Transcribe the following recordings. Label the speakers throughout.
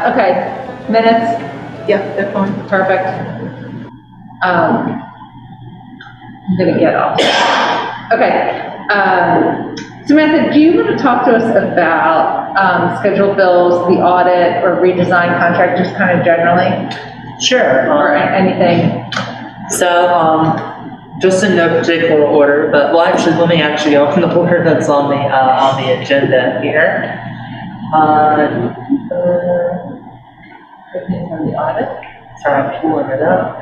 Speaker 1: Okay, minutes,
Speaker 2: Yep, they're fine.
Speaker 1: perfect. I'm gonna get off. Okay, Samantha, do you want to talk to us about scheduled bills, the audit, or redesign contract, just kind of generally,
Speaker 3: Sure.
Speaker 1: or anything?
Speaker 3: So, just in no particular order, but well, actually, let me actually go in the order that's on the agenda here.
Speaker 1: On the audit?
Speaker 3: Sorry, I'm pulling it up.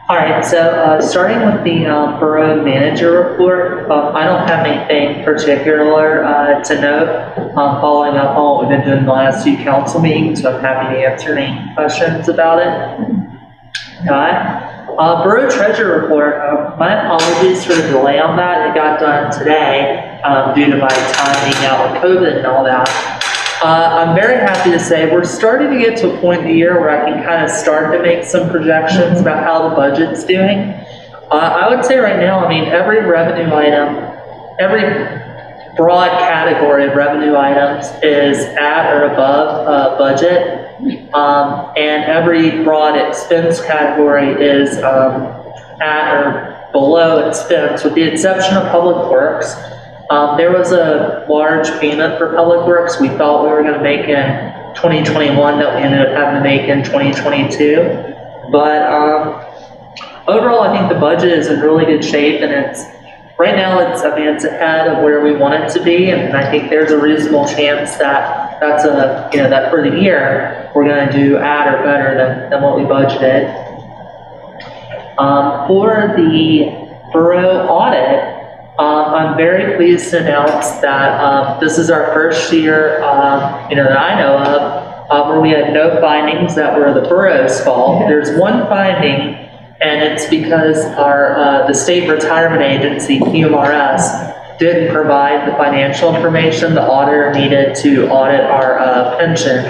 Speaker 3: All right, so starting with the Borough Manager report, I don't have anything particular to note. Following up on what we've been doing the last few council meetings, so I'm happy to answer any questions about it. Borough Treasurer report, my apologies for the delay on that. It got done today due to my timing out with COVID and all that. I'm very happy to say we're starting to get to a point in the year where I can kind of start to make some projections about how the budget's doing. I would say right now, I mean, every revenue item, every broad category of revenue items is at or above budget. And every broad expense category is at or below expense, with the exception of Public Works. There was a large payment for Public Works we thought we were going to make in 2021 that we ended up having to make in 2022. But overall, I think the budget is in really good shape, and right now it's ahead of where we want it to be, and I think there's a reasonable chance that that for the year we're going to do at or better than what we budgeted. For the Furrow Audit, I'm very pleased to announce that this is our first year, that I know of, where we had no findings that were the borough's fault. There's one finding, and it's because the state retirement agency, QMRS, didn't provide the financial information the auditor needed to audit our pension.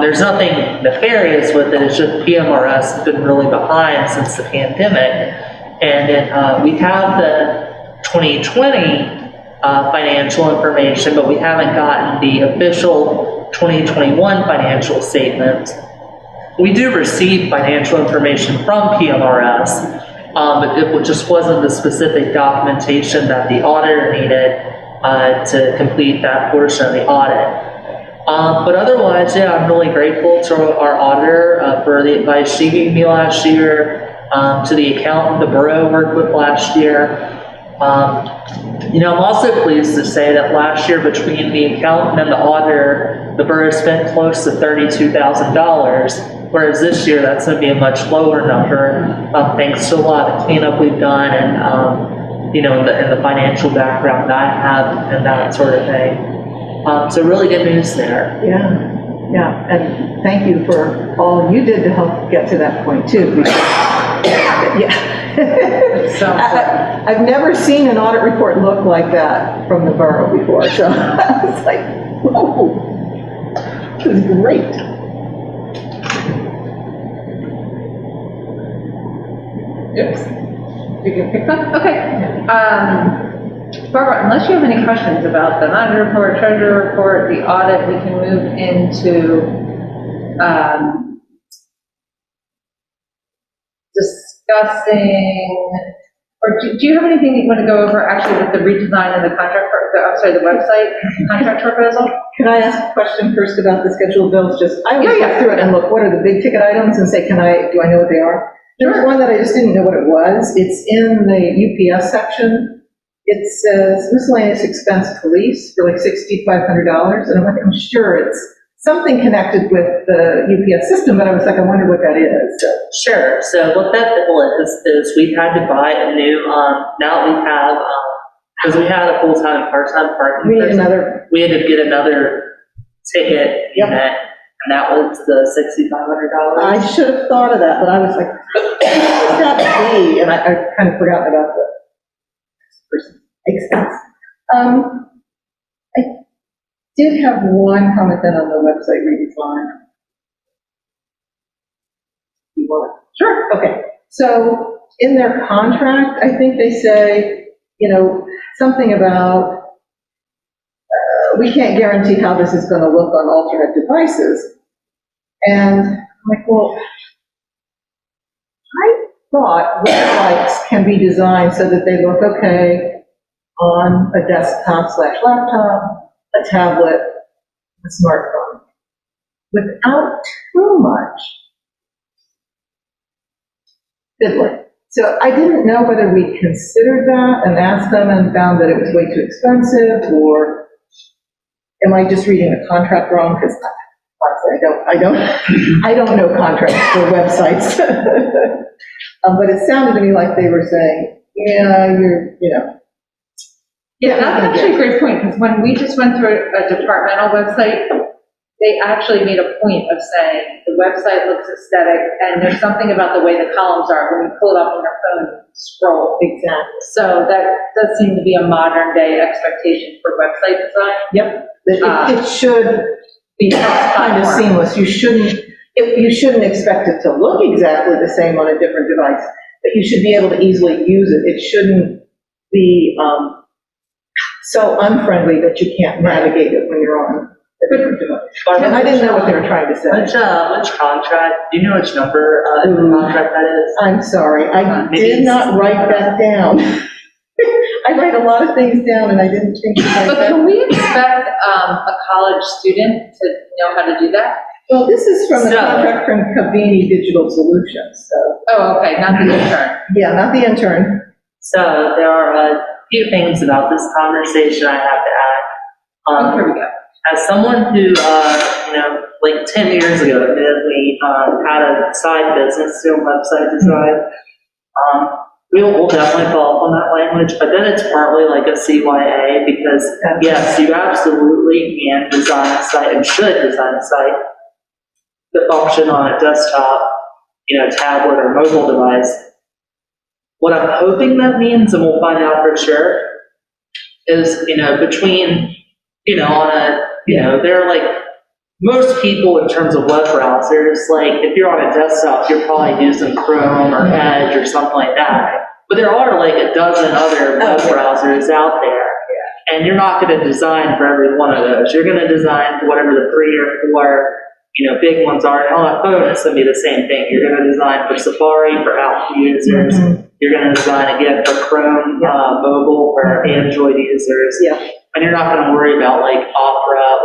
Speaker 3: There's nothing nefarious with it, it's just PMRS has been really behind since the pandemic. And then we have the 2020 financial information, but we haven't gotten the official 2021 financial statement. We do receive financial information from PMRS, but it just wasn't the specific documentation that the auditor needed to complete that portion of the audit. But otherwise, yeah, I'm really grateful to our auditor for the advice she gave me last year, to the accountant the borough worked with last year. I'm also pleased to say that last year, between the accountant and the auditor, the borough spent close to $32,000, whereas this year that's going to be a much lower number, thanks to a lot of cleanup we've done and, and the financial background I have and that sort of thing. So really good news there.
Speaker 2: Yeah, and thank you for all you did to help get to that point too. I've never seen an audit report look like that from the borough before, so I was like, whoa, this is great.
Speaker 1: Oops. You can pick up? Okay. Barbara, unless you have any questions about the manager report, treasurer report, the audit, we can move into discussing, or do you have anything you want to go over actually with the redesign of the contract, the website contract proposal?
Speaker 2: Can I ask a question first about the scheduled bills? I always go through it and look, what are the big ticket items, and say, do I know what they are? There's one that I just didn't know what it was. It's in the UPS section. It says miscellaneous expense police for like $6,500, and I'm sure it's something connected with the UPS system, but I was like, I wonder what that is.
Speaker 3: Sure. So what that bill is we've had to buy a new, now we have, because we had a full-time and part-time parking.
Speaker 2: We had
Speaker 3: to get another ticket unit, and that was the $6,500.
Speaker 2: I should have thought of that, but I was like, what's that be? And I kind of forgot about the expense. I did have one comment then on the website redesign. You want? Sure. Okay. So in their contract, I think they say, something about we can't guarantee how this is going to look on alternate devices. And I'm like, well, I thought websites can be designed so that they look okay on a desktop/laptop, a tablet, a smartphone, without too much fiddling. So I didn't know whether we considered that and asked them and found that it was way too expensive, or am I just reading the contract wrong? Because I don't know contracts for websites. But it sounded to me like they were saying, yeah,
Speaker 1: Yeah, that's actually a great point, because when we just went through a departmental website, they actually made a point of saying the website looks aesthetic, and there's something about the way the columns are when you pull it up on your phone and scroll.
Speaker 2: Exactly.
Speaker 1: So that does seem to be a modern day expectation for website design.
Speaker 2: Yep. It should be kind of seamless. You shouldn't expect it to look exactly the same on a different device, but you should be able to easily use it. It shouldn't be so unfriendly that you can't navigate it when you're on a different device. And I didn't know what they were trying to say.
Speaker 3: Which contract, do you know which number of the contract that is?
Speaker 2: I'm sorry, I
Speaker 3: Maybe
Speaker 2: did not write that down. I write a lot of things down and I didn't think to write
Speaker 1: But
Speaker 2: that.
Speaker 1: can we expect a college student to know how to do that?
Speaker 2: Well, this is from the
Speaker 3: So-
Speaker 2: contract from Kabini Digital Solutions, so,
Speaker 1: Oh, okay, not the intern.
Speaker 2: yeah, not the intern.
Speaker 3: So there are a few things about this conversation I have to add.
Speaker 1: Oh, here we go.
Speaker 3: As someone who, like 10 years ago, admittedly, had a side business doing website design, we'll definitely follow up on that language, but then it's partly like a CYA, because yes, you absolutely can design a site and should design a site to function on a desktop, tablet or mobile device. What I'm hoping that means, and we'll find out for sure, is, between, there are like, most people in terms of web browsers, like if you're on a desktop, you're probably using Chrome or Edge or something like that. But there are like a dozen other web browsers out there. And you're not going to design for every one of those. You're going to design for whatever the 3 or 4 big ones are. And on a phone, it's going to be the same thing. You're going to design for Safari, for Apple users. You're going to design again for Chrome, mobile, for Android users.
Speaker 2: Yeah.
Speaker 3: And you're not going to worry about like Opera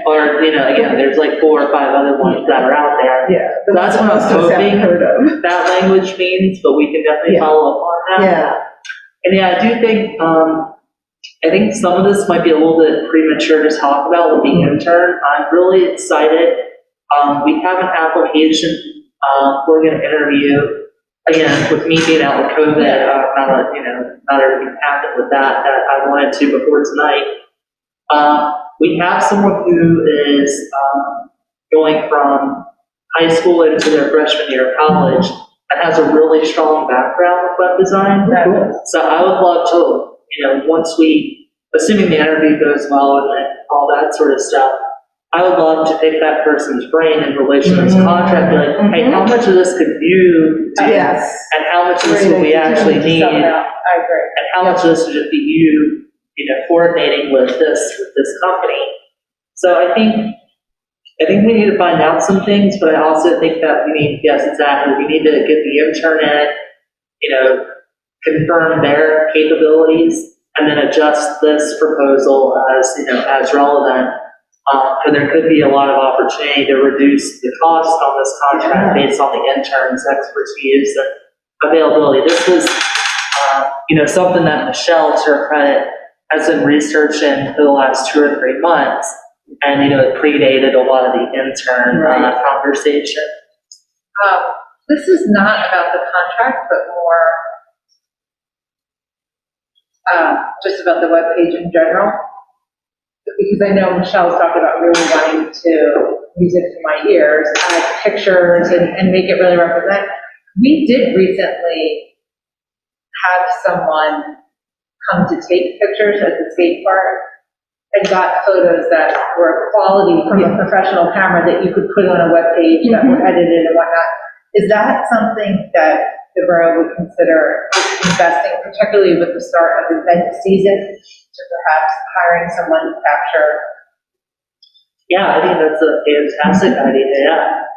Speaker 3: or again, there's like 4 or 5 other ones that are out there.
Speaker 2: Yeah.
Speaker 3: So that's what I'm hoping
Speaker 2: heard of.
Speaker 3: that language means, but we can definitely follow up on that.
Speaker 2: Yeah.
Speaker 3: And yeah, I do think, I think some of this might be a little bit premature to talk about with the intern. I'm really excited. We have an application we're going to interview. Again, with me being out with COVID, not everything happened with that I wanted to before tonight. We have someone who is going from high school into their freshman year of college and has a really strong background with web design.
Speaker 2: Cool.
Speaker 3: So I would love to, once assuming the interview goes well and all that sort of stuff, I would love to pick that person's brain in relation to this contract, be like, hey, how much of this could you do?
Speaker 2: Yes.
Speaker 3: And how much of this would we actually need?
Speaker 1: I
Speaker 3: And
Speaker 1: agree.
Speaker 3: how much of this would just be you, coordinating with this company? So I think we need to find out some things, but I also think that yes, exactly, we need to get the intern in, confirm their capabilities, and then adjust this proposal as relevant. And there could be a lot of opportunity to reduce the cost on this contract based on the intern's expertise and availability. This was, something that Michelle, to her credit, has been researching for the last 2 or 3 months, and it predated a lot of the intern conversation.
Speaker 1: This is not about the contract, but more just about the webpage in general. Because I know Michelle's talked about really wanting to use it to my ears, add pictures and make it really represent. We did recently have someone come to take pictures at the skate park and got photos that were quality from a professional camera that you could put on a webpage that were edited and whatnot. Is that something that the borough would consider investing, particularly with the start of event season? to perhaps hiring someone to capture.
Speaker 3: Yeah, I think that's a fantastic idea, yeah.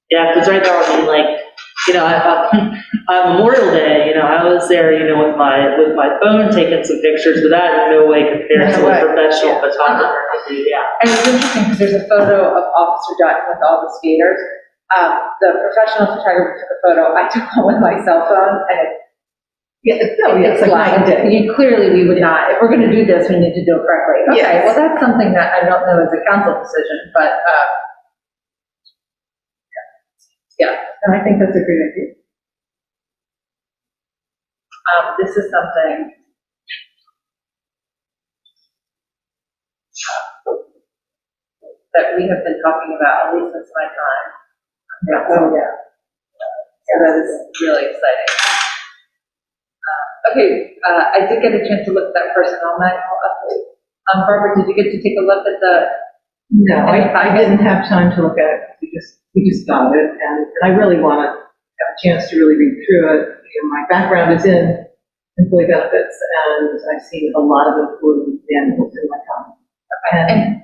Speaker 3: Yeah, because right now, I mean, like, you know, on Memorial Day, you know, I was there, you know, with my phone taking some pictures, but that in no way compares to what professional photographer can do, yeah.
Speaker 1: And it's interesting because there's a photo of Officer Dutton with all the skaters. The professional photographer took a photo. I took one with my cell phone, and it's
Speaker 2: like
Speaker 1: black.
Speaker 2: night and day.
Speaker 1: Clearly, we would not. If we're going to do this, we need to do it correctly. Okay,
Speaker 2: Yes.
Speaker 1: well, that's something that I don't know as a council decision, but yeah,
Speaker 2: And I think that's a great idea.
Speaker 1: this is something. That we have been talking about, at least since my time.
Speaker 2: Yeah. Oh, yeah.
Speaker 1: So that is really exciting. Okay, I did get a chance to look at that personnel manual update. Barbara, did you get to take a look at the?
Speaker 2: No, I didn't have time to look at it. We just got it, and I really want to have a chance to really read through it. You know, my background is in employee benefits, and I've seen a lot of employee manuals in my time. And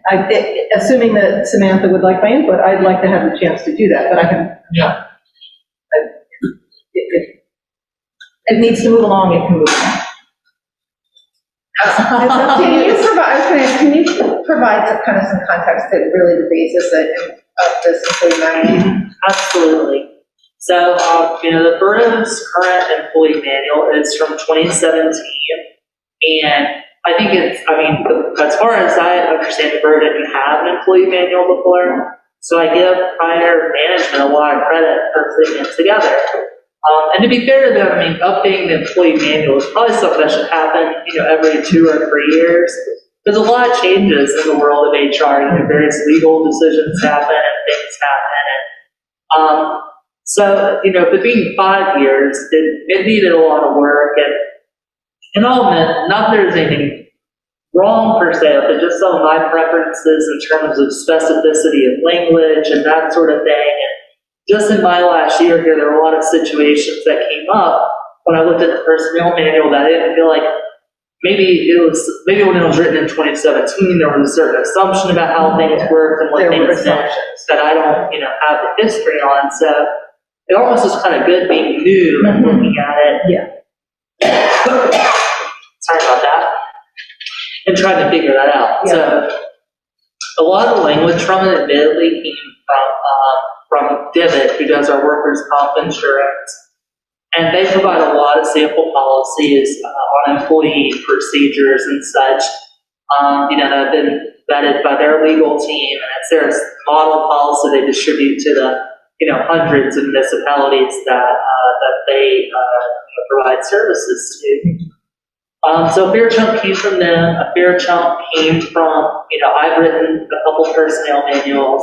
Speaker 2: assuming that Samantha would like my input, I'd like to have the chance to do that, but I have not. It needs to move along, it can move along.
Speaker 1: Can you provide some context that really the basis of this employee manual?
Speaker 3: Absolutely. So, you know, the Borough's current employee manual is from 2017, and I think as far as I understand, the Borough didn't have an employee manual before, so I give prior management a lot of credit for putting it together. And to be fair to them, I mean, updating the employee manual is probably something that should happen, you know, every 2 or 3 years. There's a lot of changes in the world of HR, you know, various legal decisions happen and things happen. And, so, you know, but being 5 years, it needed a lot of work, and all meant, not that there's anything wrong per se, but just some of my preferences in terms of specificity of language and that sort of thing. And just in my last year here, there were a lot of situations that came up when I looked at the personnel manual that I didn't feel like maybe when it was written in 2017, there was a certain assumption about how things work and what things meant that I don't, you know, have the history on. So it almost was kind of good being new and looking at it.
Speaker 2: Yeah.
Speaker 3: Sorry about that. And trying to figure that out.
Speaker 2: Yeah.
Speaker 3: So a lot of the language from it admittedly came from Divot, who does our workers' comp insurance. And they provide a lot of sample policies on employee procedures and such, you know, that have been vetted by their legal team. And it's their model policy they distribute to the, you know, hundreds of municipalities that they provide services to. So a fair chunk came from them. A fair chunk came from, you know, I've written a couple personnel manuals.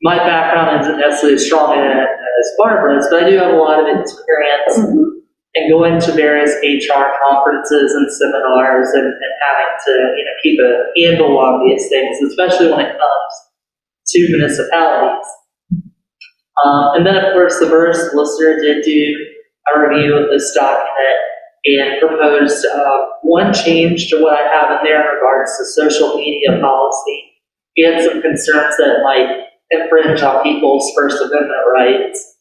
Speaker 3: My background isn't necessarily as strong in it as Barbara's, but I do have a lot of experience in going to various HR conferences and seminars and having to, you know, keep a handle on these things, especially when it comes to municipalities. And then, of course, the Borough solicitor did do a review of this document and proposed one change to what I have in there in regards to social media policy. He had some concerns that might infringe on people's First Amendment rights.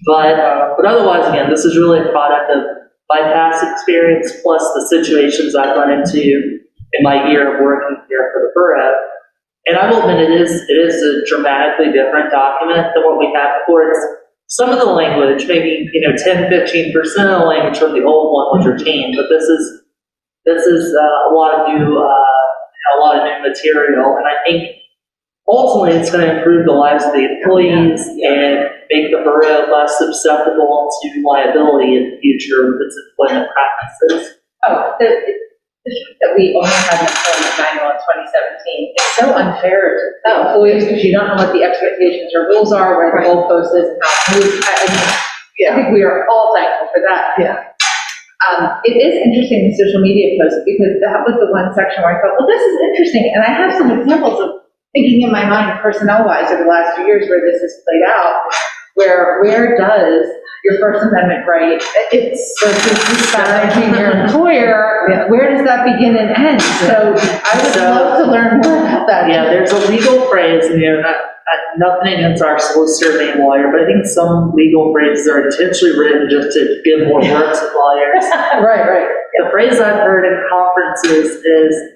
Speaker 3: But otherwise, again, this is really a product of my past experience plus the situations I've run into in my year of working here for the Borough. And I will admit it is a dramatically different document than what we had before. Some of the language, maybe, you know, 10, 15% of the language from the old one was retained, but this is a lot of new material, and I think ultimately it's going to improve the lives of the employees and make the Borough less susceptible to liability in the future with its employment practices.
Speaker 1: Oh, the fact that we only had an employment manual in 2017 is so unfair to the employees because you don't know what the expectations or rules are, where the goalpost is, and how it moves. I think we are all thankful for that.
Speaker 2: Yeah.
Speaker 1: It is interesting, the social media post, because that was the one section where I thought, well, this is interesting. And I have some examples of thinking in my mind, personnel-wise, over the last few years where this has played out, where does your First Amendment right, it's versus disparaging your employer, where does that begin and end? So I would love to learn more about that.
Speaker 3: Yeah, there's a legal phrase, and nothing against our solicitor named lawyer, but I think some legal phrases are intentionally written just to give more work to lawyers.
Speaker 1: Right.
Speaker 3: The phrase I've heard in conferences is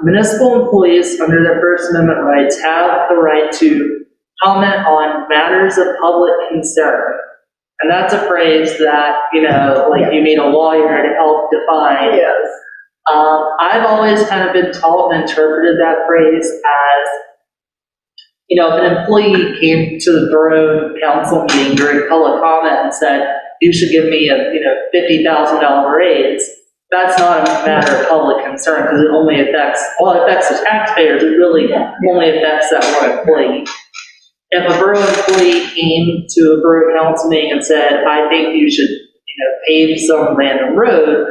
Speaker 3: municipal employees under their First Amendment rights have the right to comment on matters of public concern. And that's a phrase that, you need a lawyer to help define.
Speaker 2: Yes.
Speaker 3: I've always kind of been taught and interpreted that phrase as, if an employee came to the borough council meeting during public comment and said, you should give me a, $50,000 raise, that's not a matter of public concern because it only affects the taxpayers. It really only affects that one employee. If a borough employee came to a borough council meeting and said, I think you should, pave some random road,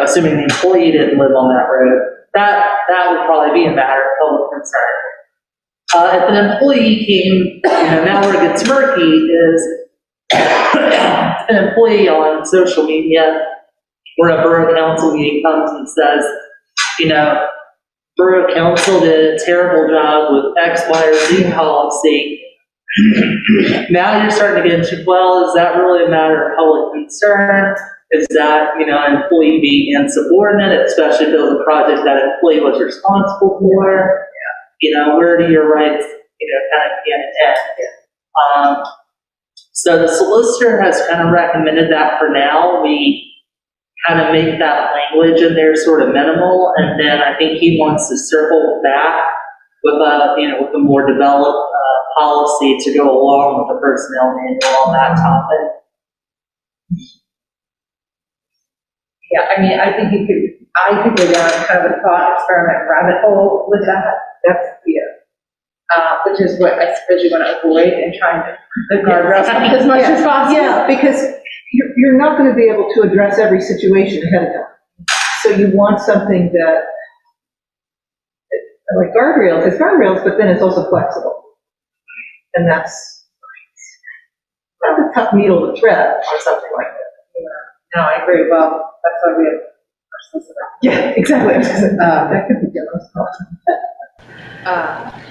Speaker 3: assuming the employee didn't live on that road, that would probably be a matter of public concern. If an employee came, now where it gets murky is an employee on social media where a borough council meeting comes and says, Borough Council did a terrible job with X, Y, or Z policy. Now you're starting to get into, is that really a matter of public concern? Is that, an employee being insubordinate, especially if it was a project that an employee was responsible for? Where do your rights, kind of begin and end? So the solicitor has kind of recommended that for now. We kind of make that language in there sort of minimal, and then I think he wants to circle back with a more developed policy to go along with the personnel manual on that topic.
Speaker 1: Yeah, I think I could go down kind of a thought experiment rabbit hole with that. That's which is what I suppose you want to avoid and trying to put the guardrails up as much as possible.
Speaker 2: Yeah, because you're not going to be able to address every situation ahead of time. So you want something that, like guardrails, it's guardrails, but then it's also flexible. And that's a tough needle to thread on something like that.
Speaker 1: No, I agree. Well, that's why we have our solicitor.
Speaker 2: Yeah, exactly. That could be generous.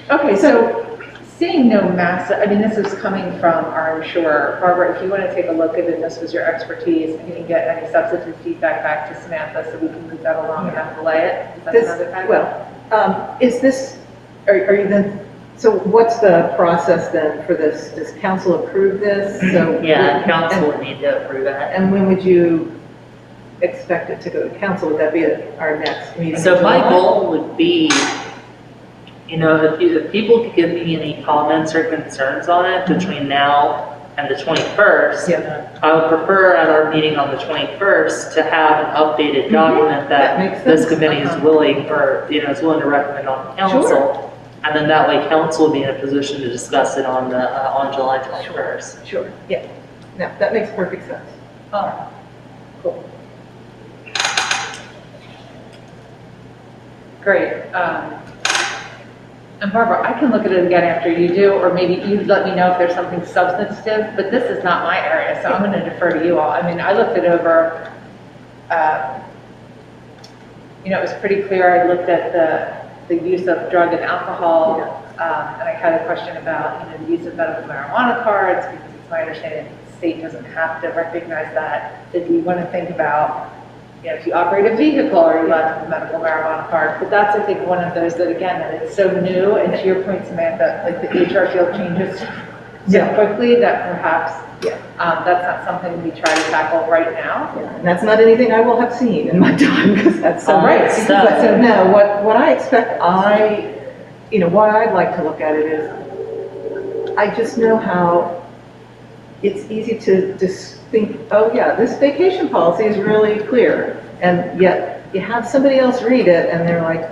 Speaker 1: Okay, so seeing no massive, this is coming from our insurer. Barbara, if you want to take a look at it, this was your expertise, and you can get any substantive feedback back to Samantha so we can move that along and not delay it. Is that
Speaker 2: is this, are you then, so what's the process then for this? Does council approve this? So
Speaker 3: Council would need to approve that.
Speaker 2: And when would you expect it to go to council? Would that be our next meeting?
Speaker 3: So my goal would be, if people could give me any comments or concerns on it between now and the 21st, I would prefer at our meeting on the 21st to have an updated document that this committee is willing is willing to recommend on council.
Speaker 2: Sure.
Speaker 3: And then that way council will be in a position to discuss it on July 21st.
Speaker 2: Sure. Yeah. No, that makes perfect sense.
Speaker 1: All right. Cool. Great. And Barbara, I can look at it again after you do, or maybe you let me know if there's something substantive, but this is not my area, so I'm going to defer to you all. I looked it over. It was pretty clear. I looked at the use of drug and alcohol, and I had a question about the use of medical marijuana cards, because it's my understanding the state doesn't have to recognize that. Did we want to think about, if you operate a vehicle, are you allowed to have a medical marijuana card? But that's, I think, one of those that, again, that it's so new, and to your point, Samantha, like the HR field changes so quickly that perhaps that's not something we try to tackle right now.
Speaker 2: Yeah, and that's not anything I will have seen in my time, because that's so
Speaker 1: right.
Speaker 2: So no, what I expect, why I'd like to look at it is, I just know how it's easy to just think, oh yeah, this vacation policy is really clear, and yet you have somebody else read it and they're like,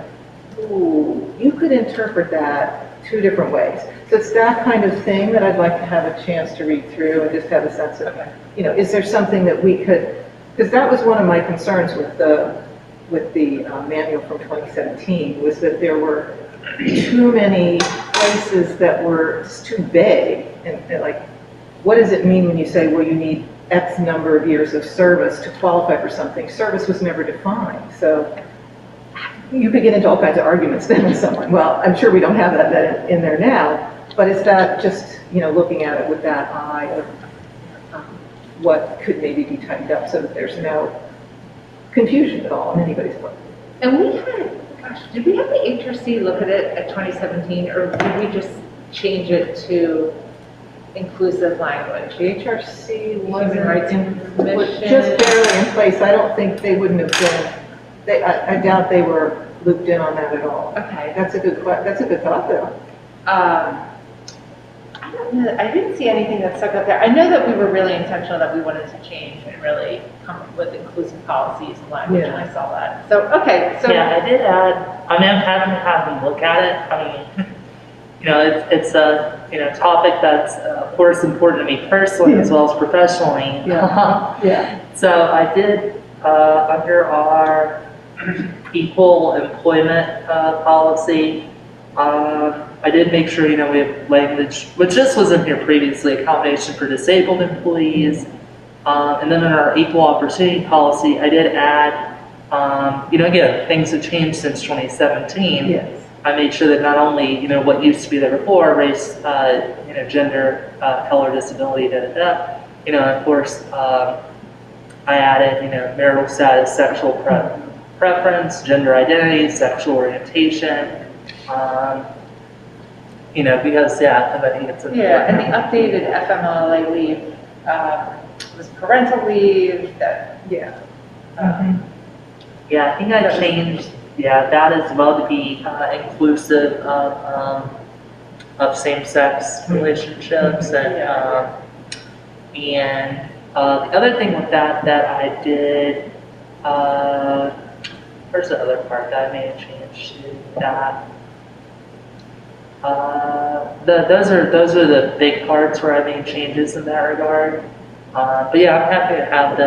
Speaker 2: ooh, you could interpret that two different ways. So it's that kind of thing that I'd like to have a chance to read through and just have a sense of, is there something that we could, because that was one of my concerns with the manual from 2017, was that there were too many places that were just too vague, and like, what does it mean when you say, well, you need X number of years of service to qualify for something? Service was never defined, so you could get into all kinds of arguments then with someone. Well, I'm sure we don't have that in there now, but is that just, looking at it with that eye of what could maybe be tightened up so that there's no confusion at all on anybody's part?
Speaker 1: And we had, gosh, did we have the HRC look at it at 2017, or did we just change it to inclusive language?
Speaker 2: The HRC wasn't
Speaker 1: Human Rights
Speaker 2: was
Speaker 1: Commission.
Speaker 2: just barely in place. I don't think they wouldn't have been, I doubt they were looped in on that at all.
Speaker 1: Okay.
Speaker 2: That's a good thought, though.
Speaker 1: I don't know, I didn't see anything that stuck out there. I know that we were really intentional that we wanted to change and really come up with inclusive policies and language, and I saw that. So, okay, so.
Speaker 3: Yeah, I did add, I mean, I'm happy to have them look at it. I mean, it's a, topic that's, of course, important to me personally as well as professionally.
Speaker 2: Yeah. Yeah.
Speaker 3: So I did, under our equal employment policy, I did make sure, we have language, which this wasn't here previously, accommodation for disabled employees. And then in our equal opportunity policy, I did add, again, things have changed since 2017.
Speaker 2: Yes.
Speaker 3: I made sure that not only, what used to be there before, race, gender, color, disability, of course, I added, marital status, sexual preference, gender identity, sexual orientation, because, I think it's important.
Speaker 1: Yeah, and the updated FMLA leave was parental leave, that,
Speaker 2: Yeah.
Speaker 3: Yeah, I think I changed, that as well to be inclusive of same-sex relationships, and the other thing with that I did, where's the other part that I made a change to that? Those are the big parts where I made changes in that regard. But yeah, I'm happy to have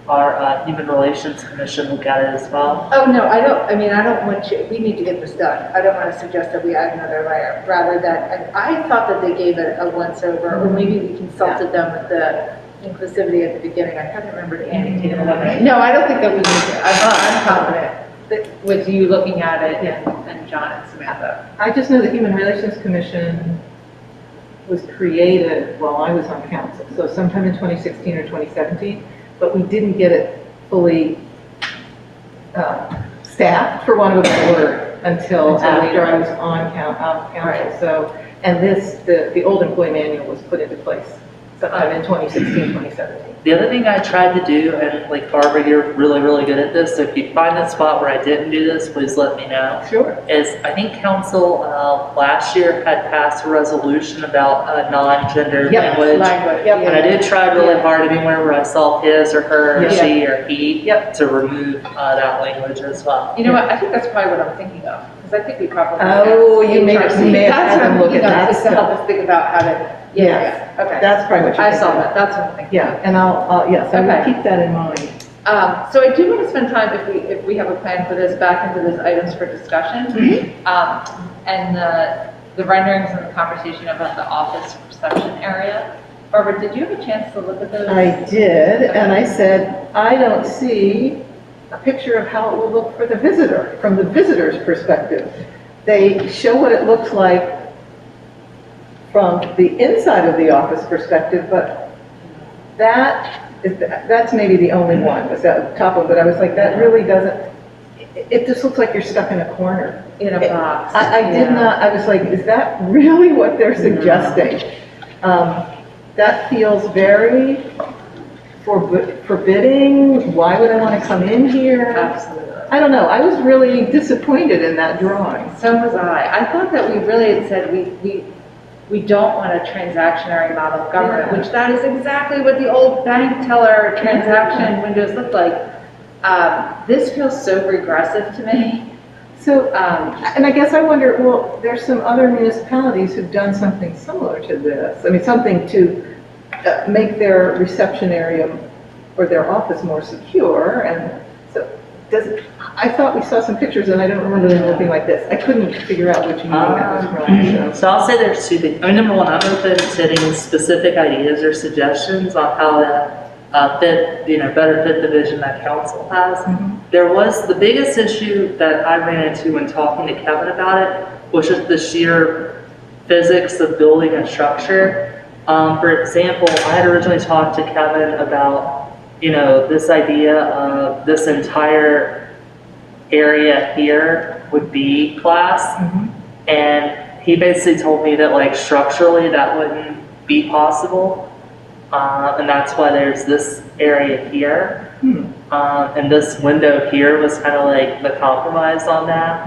Speaker 3: our Human Relations Commission look at it as well.
Speaker 1: Oh, no, I don't want you, we need to get this done. I don't want to suggest that we add another layer, rather that, I thought that they gave it a once over, or maybe we consulted them with the inclusivity at the beginning. I can't remember the Annie taking a look at it. No, I don't think that we need to. I'm confident that with you looking at it and John and Samantha.
Speaker 2: I just know the Human Relations Commission was created while I was on council, so sometime in 2016 or 2017, but we didn't get it fully staffed, for want of a better word, until after I was on council.
Speaker 1: Right.
Speaker 2: So, and the old employee manual was put into place sometime in 2016, 2017.
Speaker 3: The other thing I tried to do, and like Barbara, you're really, really good at this, so if you find a spot where I didn't do this, please let me know.
Speaker 2: Sure.
Speaker 3: Is I think council last year had passed a resolution about non-gender language.
Speaker 2: Yep.
Speaker 3: And I did try really hard anywhere where I saw his or her, or she or he, to remove that language as well.
Speaker 1: You know what, I think that's probably what I'm thinking of, because I think we probably.
Speaker 2: Oh, you may have had them look at that
Speaker 1: Just to help us think about how to, okay.
Speaker 2: That's probably what you're
Speaker 1: I saw
Speaker 2: thinking.
Speaker 1: that, that's what I'm thinking.
Speaker 2: Yeah, and yes, I will
Speaker 1: Okay.
Speaker 2: keep that in mind.
Speaker 1: So I do want to spend time, if we have a plan for this, back into those items for discussion. And the renderings and the conversation about the office reception area. Barbara, did you have a chance to look at those?
Speaker 2: I did, and I said, I don't see a picture of how it will look for the visitor, from the visitor's perspective. They show what it looks like from the inside of the office perspective, but that's maybe the only one, was at the top of it. I was like, that really doesn't, it just looks like you're stuck in a corner.
Speaker 1: In a box.
Speaker 2: I did not, I was like, is that really what they're suggesting? That feels very forbidding. Why would I want to come in here?
Speaker 1: Absolutely.
Speaker 2: I don't know. I was really disappointed in that drawing.
Speaker 1: So was I. I thought that we really had said we don't want a transactionary model of government, which that is exactly what the old bank teller transaction windows looked like. This feels so regressive to me.
Speaker 2: So, and I guess I wonder, well, there's some other municipalities who've done something similar to this. I mean, something to make their reception area or their office more secure. And so I thought we saw some pictures and I don't remember them looking like this. I couldn't figure out which meeting that was from, so.
Speaker 3: So I'll say there's two things. I mean, number one, I'm open to any specific ideas or suggestions on how to fit, better fit the vision that council has. There was the biggest issue that I ran into when talking to Kevin about it, was just the sheer physics of building a structure. For example, I had originally talked to Kevin about, this idea of this entire area here would be class. And he basically told me that like structurally that wouldn't be possible. And that's why there's this area here. And this window here was kind of like the compromise on that.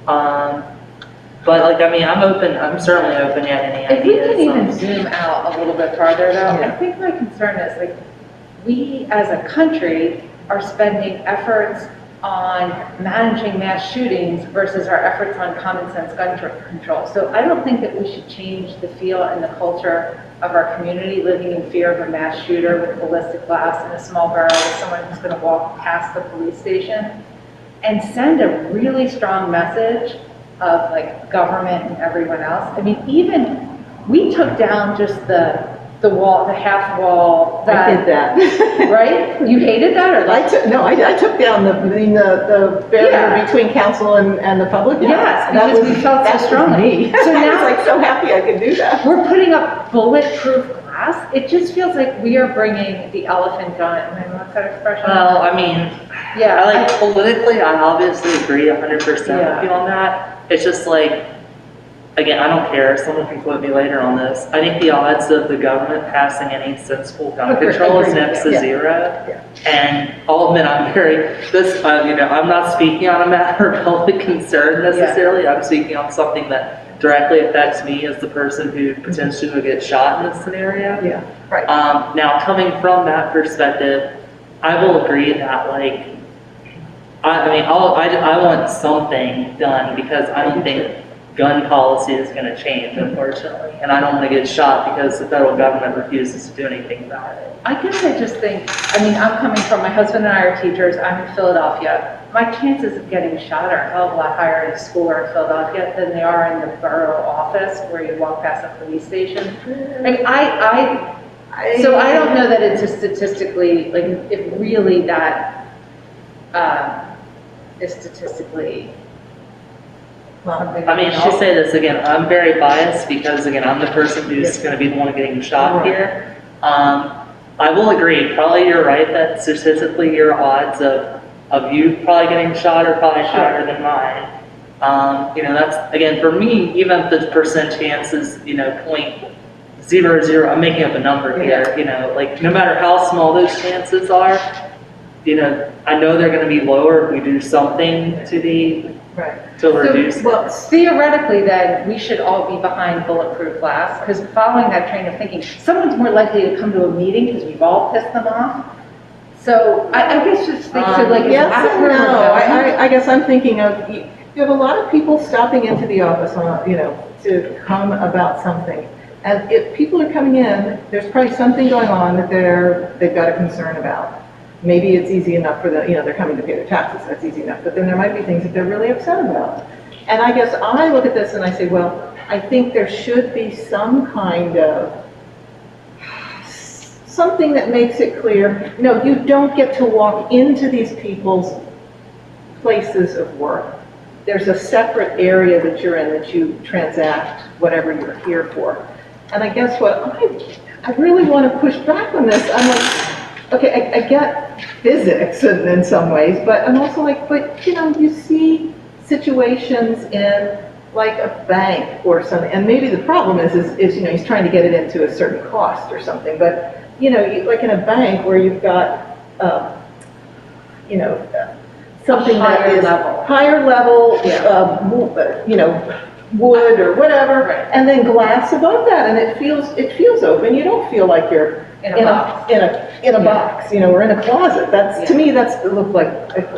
Speaker 3: But like, I mean, I'm certainly open to any
Speaker 1: If we
Speaker 3: ideas.
Speaker 1: can even zoom out a little bit farther though, I think my concern is like, we as a country are spending efforts on managing mass shootings versus our efforts on common sense gun control. So I don't think that we should change the feel and the culture of our community living in fear of a mass shooter with ballistic glass in a small borough with someone who's going to walk past the police station, and send a really strong message of like government and everyone else. I mean, even we took down just the wall, the half wall.
Speaker 2: I did that.
Speaker 1: Right? You hated that, or like?
Speaker 2: I took down the barrier between council and the public.
Speaker 1: Yes, because we felt so strongly.
Speaker 2: So now I was like so happy I could do that.
Speaker 1: We're putting up bulletproof glass. It just feels like we are bringing the elephant gun. What's that expression?
Speaker 3: Well, I mean, politically, I obviously agree 100% with you on that. It's just like, again, I don't care. Someone can quote me later on this. I think the odds of the government passing any sensible gun control is next to zero. And I'll admit, I'm not speaking on a matter of public concern necessarily. I'm speaking on something that directly affects me as the person who potentially will get shot in this scenario. Now, coming from that perspective, I will agree that like, I want something done because I don't think gun policy is going to change, unfortunately, and I don't want to get shot because the federal government refuses to do anything about it.
Speaker 1: I guess I just think, I'm coming from, my husband and I are teachers, I'm in Philadelphia. My chances of getting shot are a hell of a lot higher in a school or in Philadelphia than they are in the borough office where you walk past a police station. Like, so I don't know that it's just statistically, like, if really that is statistically something.
Speaker 3: I mean, I'll say this again, I'm very biased because, again, I'm the person who's going to be the one getting shot here. I will agree, probably you're right that statistically your odds of you probably getting shot are probably higher than mine. That's, again, for me, even if the percent chance is, 0.00, I'm making up a number here, like no matter how small those chances are, I know they're going to be lower if we do something to reduce it.
Speaker 1: Well, theoretically then, we should all be behind bulletproof glass, because following that train of thinking, someone's more likely to come to a meeting because we've all pissed them off. So I guess just think so like,
Speaker 2: yes and no. I guess I'm thinking of, you have a lot of people stopping into the office to come about something. And if people are coming in, there's probably something going on that they've got a concern about. Maybe it's easy enough for them, they're coming to pay their taxes, that's easy enough, but then there might be things that they're really upset about. And I guess I look at this and I say, well, I think there should be some kind of, something that makes it clear, no, you don't get to walk into these people's places of work. There's a separate area that you're in that you transact whatever you're here for. And I guess what I really want to push back on this, I'm like, okay, I get physics in some ways, but I'm also like, but you see situations in like a bank or something, and maybe the problem is he's trying to get it into a certain cost or something, but like in a bank where you've got something that is higher level, wood or whatever, and then glass above that, and it feels open. You don't feel like you're in a box, or in a closet. That's to me, it looks like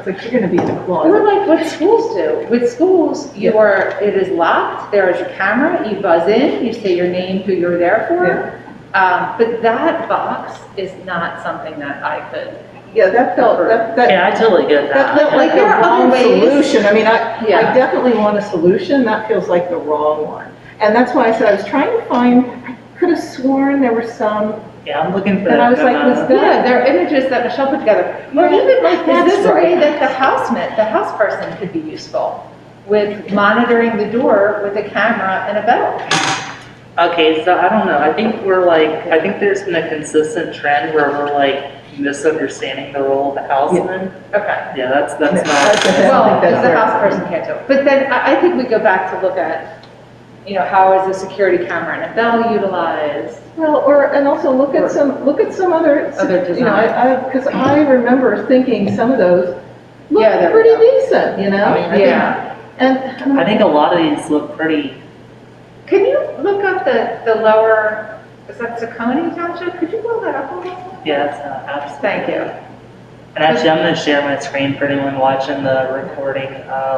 Speaker 2: you're going to be in a closet.
Speaker 1: Or like what schools do. With schools, it is locked. There is a camera. You buzz in. You say your name, who you're there for. But that box is not something that I could
Speaker 2: Yeah, that felt, that.
Speaker 3: Yeah, I totally get
Speaker 2: That
Speaker 3: that.
Speaker 2: felt like the
Speaker 1: There are
Speaker 2: wrong
Speaker 1: other ways.
Speaker 2: solution. I mean, I
Speaker 1: Yeah.
Speaker 2: definitely want a solution. That feels like the wrong one. And that's why I said I was trying to find, I could have sworn there were some,
Speaker 3: Yeah, I'm looking for
Speaker 2: and
Speaker 3: that.
Speaker 2: I was like, was that?
Speaker 1: Yeah, there are images that Michelle put together. Or
Speaker 2: Yeah,
Speaker 1: even like, is
Speaker 2: that's
Speaker 1: this a way
Speaker 2: right.
Speaker 1: that the house person could be useful with monitoring the door with a camera and a bell?
Speaker 3: Okay, so I don't know. I think I think there's been a consistent trend where we're like misunderstanding the role of the houseman.
Speaker 1: Okay.
Speaker 3: Yeah, that's
Speaker 2: That's
Speaker 3: not.
Speaker 2: the-
Speaker 1: Well,
Speaker 2: think that's
Speaker 1: the
Speaker 2: right.
Speaker 1: house person can't do it. But then I think we go back to look at, how is the security camera and a bell utilized?
Speaker 2: Well, and also look at some other,
Speaker 1: Other design.
Speaker 2: because I remember thinking some of those look
Speaker 1: Yeah, there we
Speaker 2: pretty
Speaker 1: go.
Speaker 2: decent, you know? I think-
Speaker 1: Yeah.
Speaker 2: And.
Speaker 3: I think a lot of these look pretty.
Speaker 1: Can you look up the lower, is that Saccone Township? Could you blow that up a little?
Speaker 3: Yeah, it's absolutely.
Speaker 1: Thank you.
Speaker 3: And actually, I'm going to share my screen for anyone watching the recording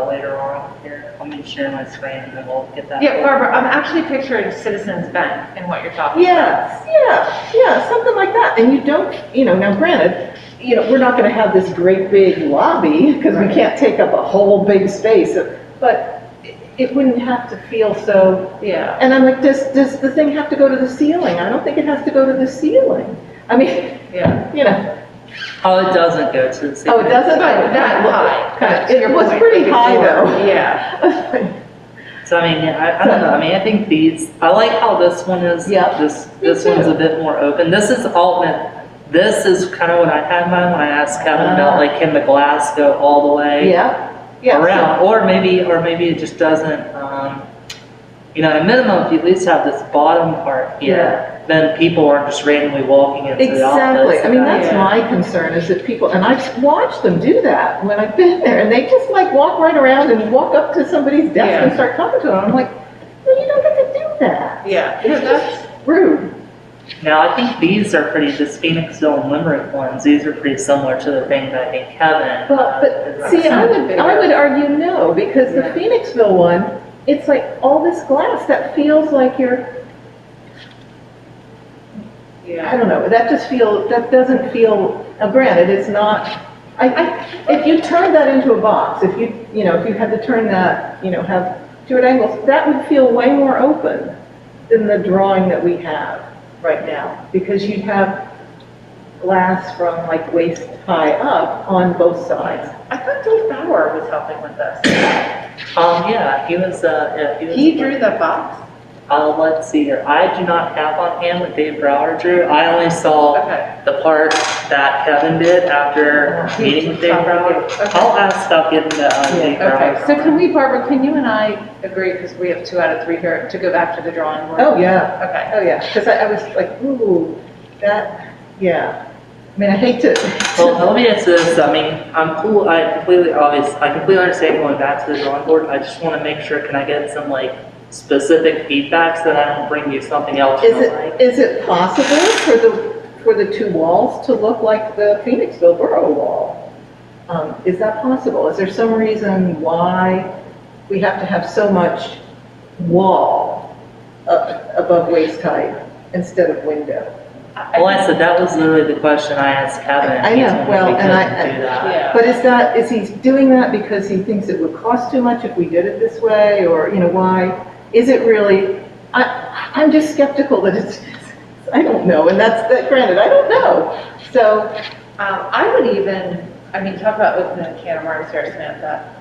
Speaker 3: later on here. I'm going to share my screen and then we'll get that.
Speaker 1: Yeah, Barbara, I'm actually picturing Citizens Bank in what you're talking about.
Speaker 2: Yeah, something like that. And you don't, now granted, we're not gonna have this great big lobby, because we
Speaker 1: Right.
Speaker 2: can't take up a whole big space, but it wouldn't have to feel so,
Speaker 1: Yeah.
Speaker 2: and I'm like, does the thing have to go to the ceiling? I don't think it has to go to the ceiling. I mean,
Speaker 1: Yeah.
Speaker 3: Oh, it doesn't go to the ceiling.
Speaker 2: oh, it doesn't?
Speaker 1: But that high. To
Speaker 2: It
Speaker 1: your
Speaker 2: was
Speaker 1: point,
Speaker 2: pretty
Speaker 1: like
Speaker 2: high,
Speaker 1: before.
Speaker 2: though.
Speaker 1: Yeah.
Speaker 3: So I mean, yeah, I don't know. I mean, I think I like how this one is.
Speaker 2: Yeah,
Speaker 3: This
Speaker 2: me
Speaker 3: one's a
Speaker 2: too.
Speaker 3: bit more open. This is kind of what I had in mind when I asked Kevin about like, can the glass go all the way
Speaker 2: Yeah.
Speaker 3: around, or maybe it just doesn't. At a minimum, if you at least have this bottom part here, then people aren't just randomly walking into the office.
Speaker 2: Exactly. I mean, that's
Speaker 1: Yeah.
Speaker 2: my concern, is that people, and I've watched them do that when I've been there, and they just like walk right around and walk up to somebody's desk
Speaker 1: Yeah.
Speaker 2: and start talking to them. I'm like, well, you don't get to do that.
Speaker 1: Yeah.
Speaker 2: It's just rude.
Speaker 3: Now, I think these are this Phoenixville and Limerick ones, these are pretty similar to the thing that I think Kevin.
Speaker 2: But
Speaker 3: is
Speaker 2: see, I
Speaker 1: bigger.
Speaker 2: would argue no, because the
Speaker 1: Yeah.
Speaker 2: Phoenixville one, it's like all this glass that feels like I don't know, that doesn't feel, granted, it's not, if you turn that into a box, if you had to turn that, have two at angles, that would feel way more open than the drawing that we have right now, because you'd have glass from like waist high up on both sides.
Speaker 1: I thought Dave Bauer was helping with this.
Speaker 3: Yeah, he was.
Speaker 1: He drew the box?
Speaker 3: Let's see here. I do not have on hand what Dave Brower drew. I only saw
Speaker 1: Okay.
Speaker 3: the part that Kevin did after meeting with Dave Brower.
Speaker 1: Okay.
Speaker 3: I'll ask about getting the Dave Brower.
Speaker 1: Okay, so Barbara, can you and I agree, because we have 2 out of 3 here, to go back to the drawing board?
Speaker 2: Oh, yeah.
Speaker 1: Okay.
Speaker 2: Oh, yeah, because I was like, ooh, yeah. I mean, I hate to.
Speaker 3: Well, let me answer this. I mean, I'm cool. I completely understand going back to the drawing board. I just want to make sure, can I get some like specific feedback so that I don't bring you something else you don't like?
Speaker 2: Is it possible for the 2 walls to look like the Phoenixville Borough wall? Is that possible? Is there some reason why we have to have so much wall above waist height instead of window?
Speaker 3: Well, I said that was literally the question I asked Kevin.
Speaker 2: I
Speaker 3: He
Speaker 2: know,
Speaker 3: told me
Speaker 2: well,
Speaker 3: we
Speaker 2: and
Speaker 3: couldn't do that.
Speaker 1: Yeah.
Speaker 2: But is he doing that because he thinks it would cost too much if we did it this way, or, why? Is it really, I'm just skeptical that I don't know, and granted, I don't know. So,
Speaker 1: I would even, talk about opening a can of worms here, Samantha.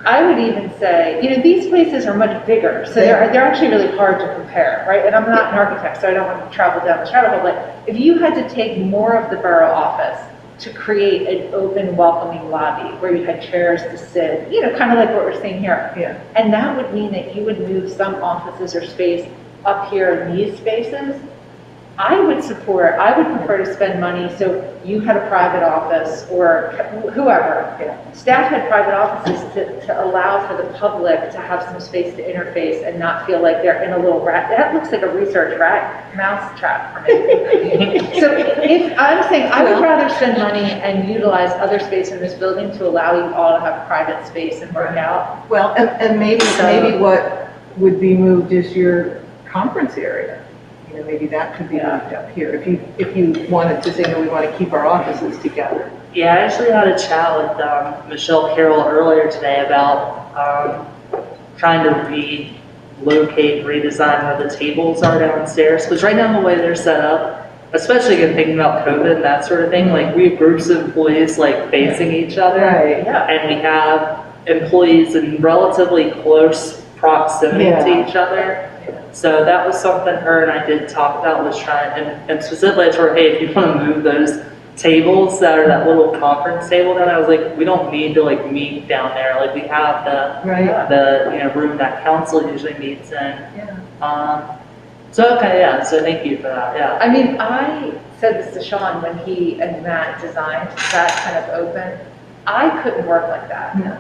Speaker 1: I would even say, these places are much bigger, so they're actually really hard to compare, right? And I'm not an architect, so I don't want to travel down this rabbit hole, but if you had to take more of the borough office to create an open, welcoming lobby where you had chairs to sit, kind of like what we're seeing here.
Speaker 2: yeah.
Speaker 1: And that would mean that you would move some offices or space up here in these spaces. I would prefer to spend money, so you had a private office, or whoever, staff had private offices to allow for the public to have some space to interface and not feel like they're in a little that looks like a research mouse trap for me. So if I'm saying, I would rather spend money and utilize other space in this building to allow you all to have private space and work out.
Speaker 2: Well, and maybe what would be moved is your conference area. you know, maybe that could be moved up here, if you wanted to say, no, we want to keep our offices together.
Speaker 3: Yeah, I actually had a chat with Michelle Carroll earlier today about trying to relocate, redesign where the tables are downstairs. Because right now the way they're set up, especially in thinking about COVID and that sort of thing, like we have groups of employees like facing each other.
Speaker 2: Right.
Speaker 1: Yeah.
Speaker 3: And we have employees in relatively close proximity to each other. So that was something her and I did talk about, was trying, and specifically I told her, hey, if you want to move those tables that are that little conference table, then I was like, we don't need to like meet down there. Like we have the room that council usually meets in.
Speaker 2: Yeah.
Speaker 3: So okay, yeah. So thank you for that. Yeah.
Speaker 1: I mean, I said this to Sean when he and Matt designed that kind of open. I couldn't work like that.
Speaker 2: No.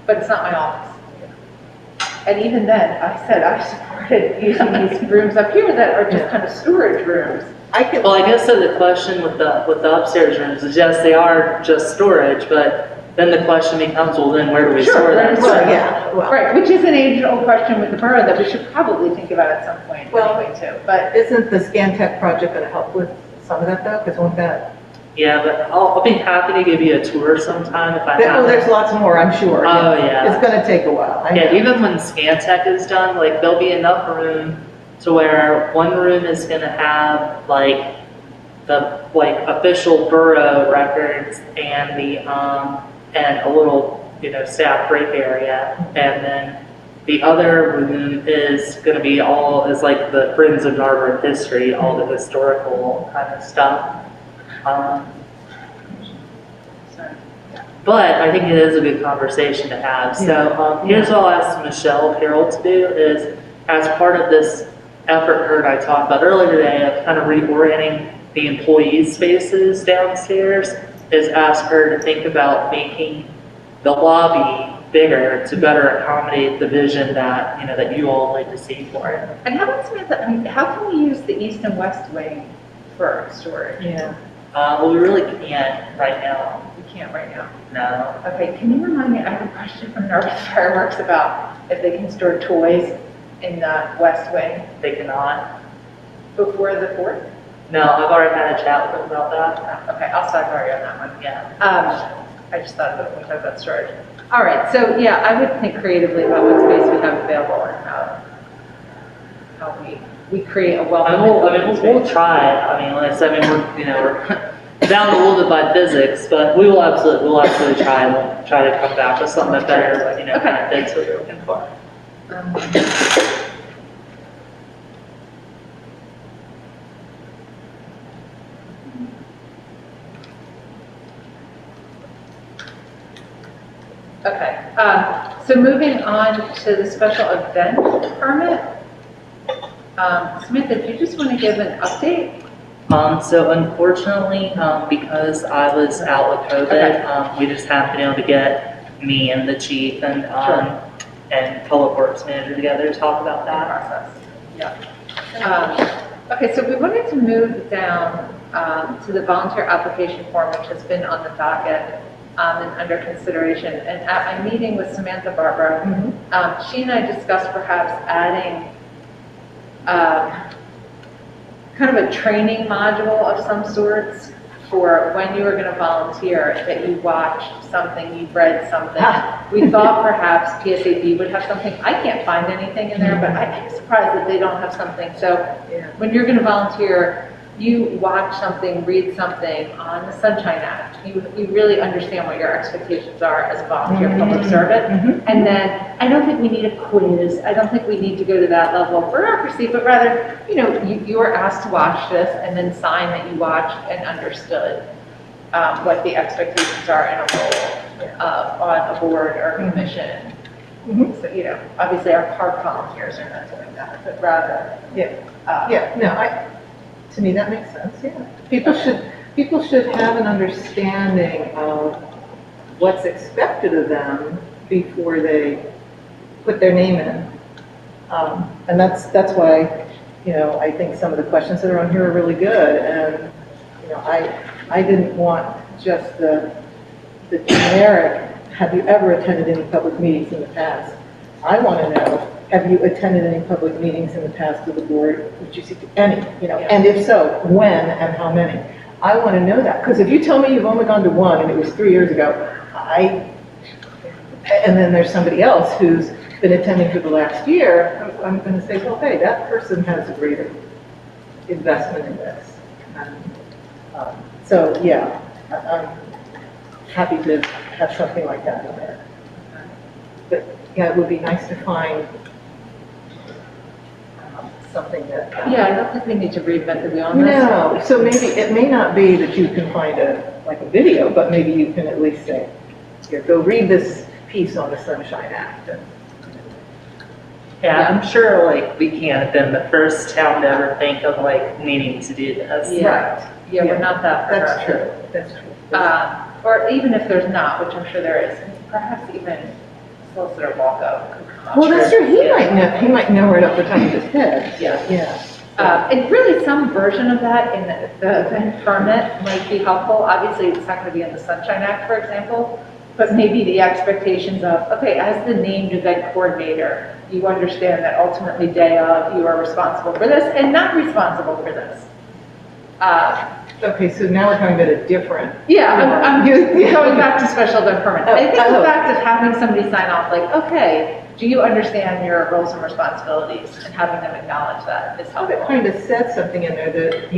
Speaker 1: But it's not my office. And even then, I said I supported using these rooms up here that are just kind of storage rooms.
Speaker 3: Well, I guess so the question with the upstairs rooms is, yes, they are just storage, but then the question becomes, well, then where do we store them?
Speaker 1: Right, which is an age-old question with the borough that we should probably think about at some point anyway too. But
Speaker 2: isn't the ScanTech project going to help with some of that though? Because won't that?
Speaker 3: Yeah, but I'll be happy to give you a tour sometime if I have.
Speaker 2: Oh, there's lots more, I'm sure.
Speaker 3: Oh, yeah.
Speaker 2: It's going to take a while.
Speaker 3: Yeah, even when ScanTech is done, like there'll be enough room to where one room is going to have like the official borough records and the and a little staff break area, and then the other room is going to be is like the Friends of Narberth history, all the historical kind of stuff. But I think it is a good conversation to have. So here's what I'll ask Michelle Carroll to do is, as part of this effort her and I talked about earlier today of kind of reorienting the employee spaces downstairs, is ask her to think about making the lobby bigger to better accommodate the vision that that you all like to see for it.
Speaker 1: And how about Samantha? I mean, how can we use the east and west wing for storage?
Speaker 2: Yeah.
Speaker 3: Well, we really can't right now.
Speaker 1: We can't right now.
Speaker 3: No.
Speaker 1: Okay, can you remind me? I have a question from Narberth Fireworks about if they can store toys in the west wing
Speaker 3: They cannot.
Speaker 1: before the 4th.
Speaker 3: No, I've already had a chat with them about that.
Speaker 1: Okay, I'll sidebar you on that one.
Speaker 3: Yeah.
Speaker 1: I just thought of it when we talked about storage. All right, so yeah, I would think creatively about what space we have available and how we create a welcome.
Speaker 3: We'll try. I mean, like I said, we're bound a little bit by physics, but we'll absolutely try. And we'll try to come back with something that better, kind of fits what you're looking for.
Speaker 1: Okay, so moving on to the special event permit. Samantha, do you just want to give an update?
Speaker 3: So unfortunately, because I was out with COVID, we just haven't been able to get me and the chief and public works manager together to talk about that.
Speaker 1: Yeah. Okay, so we wanted to move down to the volunteer application form, which has been on the docket and under consideration. And at my meeting with Samantha Barbara, she and I discussed perhaps adding kind of a training module of some sorts for when you were going to volunteer, that you watched something, you read something. We thought perhaps PSAB would have something. I can't find anything in there, but I'm surprised that they don't have something. So when you're going to volunteer, you watch something, read something on the Sunshine Act. You really understand what your expectations are as a volunteer public servant. And then I don't think we need a quiz. I don't think we need to go to that level of bureaucracy, but rather, you are asked to watch this and then sign that you watched and understood what the expectations are in a role on a board or commission. So, obviously our park volunteers are not doing that, but rather,
Speaker 2: to me, that makes sense, People should have an understanding of what's expected of them before they put their name in. And that's why, I think some of the questions that are on here are really good. And, I didn't want just the generic, have you ever attended any public meetings in the past? I want to know, have you attended any public meetings in the past of the board? Would you see any, and if so, when and how many? I want to know that, because if you tell me you've only gone to one and it was 3 years ago, and then there's somebody else who's been attending for the last year, I'm going to say, well, hey, that person has a greater investment in this. So, yeah, I'm happy to have something like that in there. But, yeah, it would be nice to find something that...
Speaker 1: Yeah, I don't think we need to reinvent the wheel on this.
Speaker 2: No, so maybe, it may not be that you can find a video, but maybe you can at least say, here, go read this piece on the Sunshine Act.
Speaker 3: Yeah, I'm sure like we can't have been the first town to ever think of like needing to do this.
Speaker 1: Yeah.
Speaker 2: Right.
Speaker 1: Yeah, we're not that
Speaker 2: That's
Speaker 1: progressive.
Speaker 2: true, that's true.
Speaker 1: Or even if there's not, which I'm sure there is, perhaps even solicitor walkout.
Speaker 2: Well, that's true, he might know right off the top of his head.
Speaker 1: Yeah.
Speaker 2: Yeah.
Speaker 1: And really some version of that in the event permit might be helpful. Obviously, it's not going to be in the Sunshine Act, for example, but maybe the expectations of, okay, as the named event coordinator, you understand that ultimately day of, you are responsible for this and not responsible for this.
Speaker 2: Okay, so now we're talking about a different.
Speaker 1: Yeah, I'm going back to special event permits. I think the fact of having somebody sign off like, okay, do you understand your roles and responsibilities, and having them acknowledge that is helpful.
Speaker 2: It kind of said something in there that,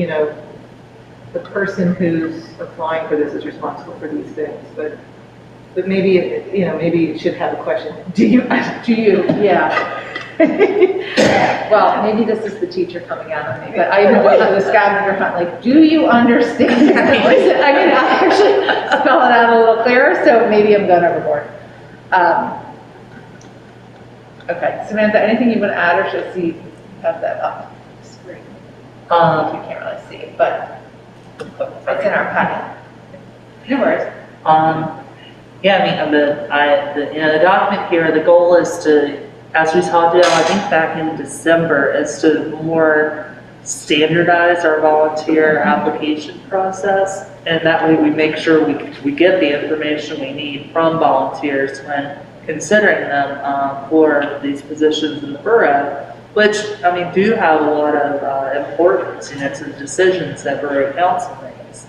Speaker 2: the person who's applying for this is responsible for these things, but maybe, maybe it should have a question. Do you,
Speaker 1: yeah. Well, maybe this is the teacher coming out of me, but I even went to the scavenger hunt, like, do you understand? I actually spell it out a little clearer, so maybe I'm going overboard. Okay, Samantha, anything you want to add, or should I see, have that up the screen? You can't really see it, but it's in our packet. No worries.
Speaker 3: Yeah, I mean, the document here, the goal is to, as we talked about, I think back in December, is to more standardize our volunteer application process. And that way we make sure we get the information we need from volunteers when considering them for these positions in the borough, which, do have a lot of importance, to the decisions that Borough Council makes.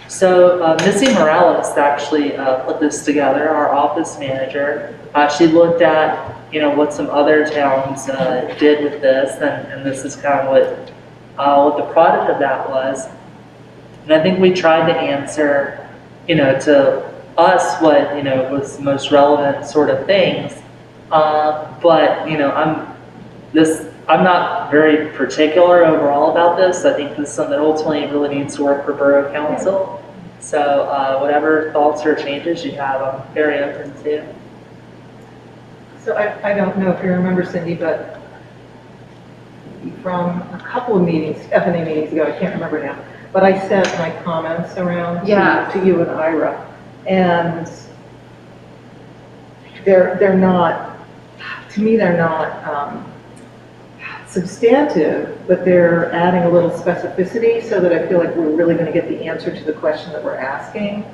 Speaker 3: So Missy Morales actually put this together, our office manager. She looked at, what some other towns did with this, and this is kind of what the product of that was. And I think we tried to answer, to us what, was the most relevant sort of things. But, I'm not very particular overall about this. I think this is something that ultimately really needs to work for Borough Council. So whatever thoughts or changes you have, I'm very open to.
Speaker 2: So I don't know if you remember, Cindy, but from a couple of meetings, FNA meetings ago, I can't remember now, but I sent my comments around to you and Ira, and they're not, to me, they're not substantive, but they're adding a little specificity so that I feel like we're really going to get the answer to the question that we're asking.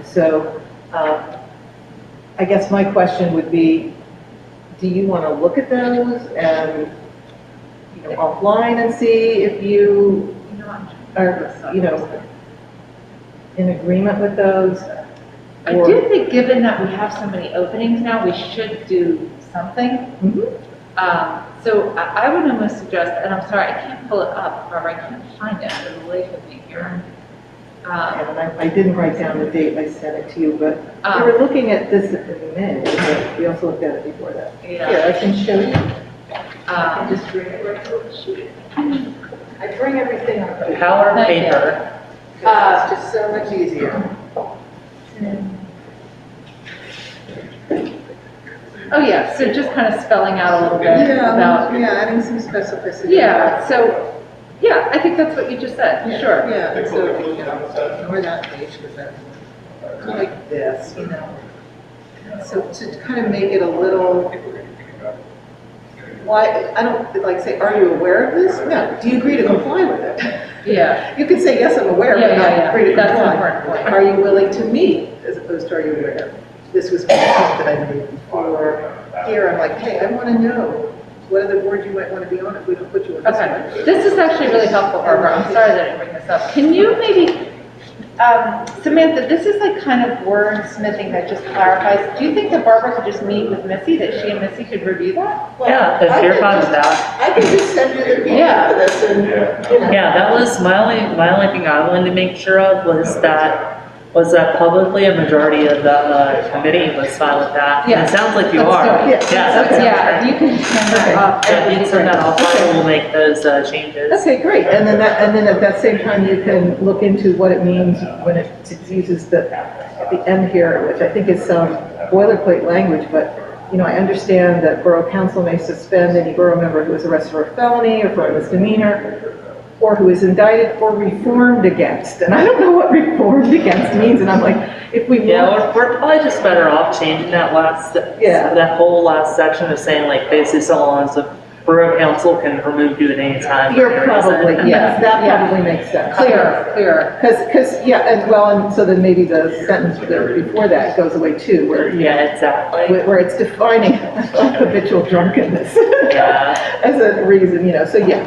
Speaker 2: So I guess my question would be, do you want to look at those and, offline and see if you are, in agreement with those?
Speaker 1: I do think, given that we have so many openings now, we should do something.
Speaker 2: Mm-hmm.
Speaker 1: So I would almost suggest, and I'm sorry, I can't pull it up, or I can't find it, it's late with me here.
Speaker 2: And I didn't write down the date, I sent it to you, but we were looking at this in May, but we also looked at it before that.
Speaker 1: Yeah.
Speaker 2: Here, I can show you.
Speaker 1: I just bring it right over, shoot.
Speaker 2: I bring everything on paper.
Speaker 3: Power
Speaker 1: Thank you.
Speaker 3: paper.
Speaker 2: It's just so much easier.
Speaker 1: Oh, yeah, so just kind of spelling out a little bit about.
Speaker 2: Adding some specificity.
Speaker 1: Yeah, so, yeah, I think that's what you just said, sure.
Speaker 2: Yeah, so, ignore that page, because that's like this, So to kind of make it a little, why, I don't, like, say, are you aware of this? No. Do you agree to comply with it?
Speaker 1: Yeah.
Speaker 2: You can say, yes, I'm aware, but not agree to
Speaker 1: That's an
Speaker 2: comply.
Speaker 1: important point.
Speaker 2: Are you willing to meet, as opposed to are you aware? This was a point that I made before. up here, I'm like, hey, I want to know what other boards you might want to be on if we don't put you on this
Speaker 1: Okay,
Speaker 2: one.
Speaker 1: this is actually really helpful, Barbara. I'm sorry that I didn't bring this up. Can you maybe, Samantha, this is like kind of wordsmithing that just clarifies. Do you think that Barbara could just meet with Missy, that she and Missy could review that?
Speaker 3: Yeah, if you're fine with that.
Speaker 2: I can just send you the
Speaker 1: Yeah.
Speaker 2: for this and, you know.
Speaker 3: Yeah, that was my only thing I wanted to make sure of was that publicly a majority of the committee was fine with that. And
Speaker 1: Yeah.
Speaker 3: it sounds like you
Speaker 1: Let's
Speaker 3: are.
Speaker 1: do it.
Speaker 3: Yeah, that sounds
Speaker 1: Yeah, if
Speaker 3: great.
Speaker 1: you can just send that off.
Speaker 3: Yeah,
Speaker 1: that would
Speaker 3: you
Speaker 1: be
Speaker 3: can send
Speaker 1: great.
Speaker 3: that off,
Speaker 2: Okay.
Speaker 3: we'll make those changes.
Speaker 2: Okay, great. And then at that same time, you can look into what it means when it uses at the end here, which I think is some boilerplate language, but, you know, I understand that Borough Council may suspend any borough member who is arrested for a felony or for a misdemeanor, or who is indicted or reformed against. And I don't know what reformed against means, and I'm like, if we
Speaker 3: Yeah,
Speaker 2: want,
Speaker 3: we're probably just better off changing that
Speaker 2: Yeah.
Speaker 3: that whole last section of saying like basically so long as the Borough Council can remove you at any time. for
Speaker 2: you're
Speaker 3: any
Speaker 2: probably,
Speaker 3: reason.
Speaker 2: yes, that
Speaker 1: Yeah.
Speaker 2: probably makes sense.
Speaker 1: Clear.
Speaker 2: Because, yeah, and well, and so then maybe the sentence there before that goes away too, where, you know,
Speaker 3: Yeah, exactly.
Speaker 2: where it's defining habitual drunkenness
Speaker 3: Yeah.
Speaker 2: as a reason, you know, so yeah.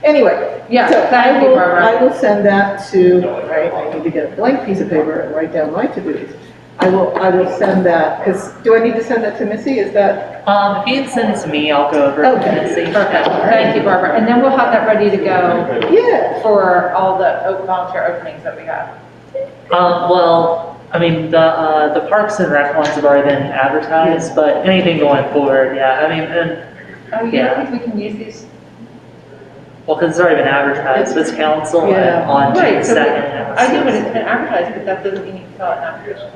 Speaker 2: Anyway.
Speaker 1: Yeah,
Speaker 2: so
Speaker 1: thank you, Barbara.
Speaker 2: I will send that to, right, I need to get a blank piece of paper and write down my to-dos. I will send that, because, do I need to send that to Missy? Is that?
Speaker 3: If you can send it to me, I'll go over it with
Speaker 2: Okay.
Speaker 3: Missy.
Speaker 1: Perfect. Thank you, Barbara. And then we'll have that ready to go
Speaker 2: Yeah.
Speaker 1: for all the volunteer openings that we have.
Speaker 3: Well, I mean, the Parks and Rec ones have already been advertised, but anything going forward, yeah, I mean, and,
Speaker 1: Oh, you
Speaker 3: Yeah.
Speaker 1: don't think we can use these?
Speaker 3: well, because it's already been advertised, this council
Speaker 2: Yeah.
Speaker 3: on June
Speaker 1: Right, so
Speaker 3: 2nd.
Speaker 1: I know, but it's been advertised, but that doesn't mean you can fill out an application.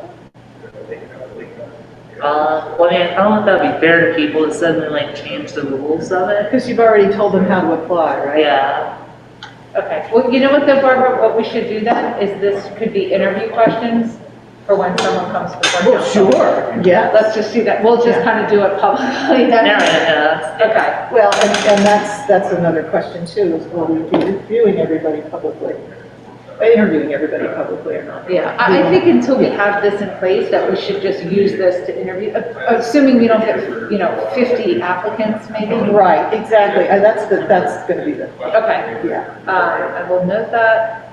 Speaker 3: Well, I mean, I don't know if that'd be fair to people to suddenly like change the rules of it.
Speaker 2: Because you've already told them how to apply, right?
Speaker 3: Yeah,
Speaker 1: Okay, well, you know what though, Barbara, what we should do then is this could be interview questions for when someone comes before
Speaker 2: Well,
Speaker 1: council.
Speaker 2: sure, yeah.
Speaker 1: Let's just do that. We'll just kind of do it publicly then.
Speaker 3: yeah,
Speaker 1: Okay,
Speaker 2: Well, and that's another question too, is will we be reviewing everybody publicly? Interviewing everybody publicly or not?
Speaker 1: yeah. I think until we have this in place, that we should just use this to interview, assuming we don't get, 50 applicants maybe.
Speaker 2: Right, exactly. That's going to be the,
Speaker 1: Okay,
Speaker 2: yeah.
Speaker 1: I will note that.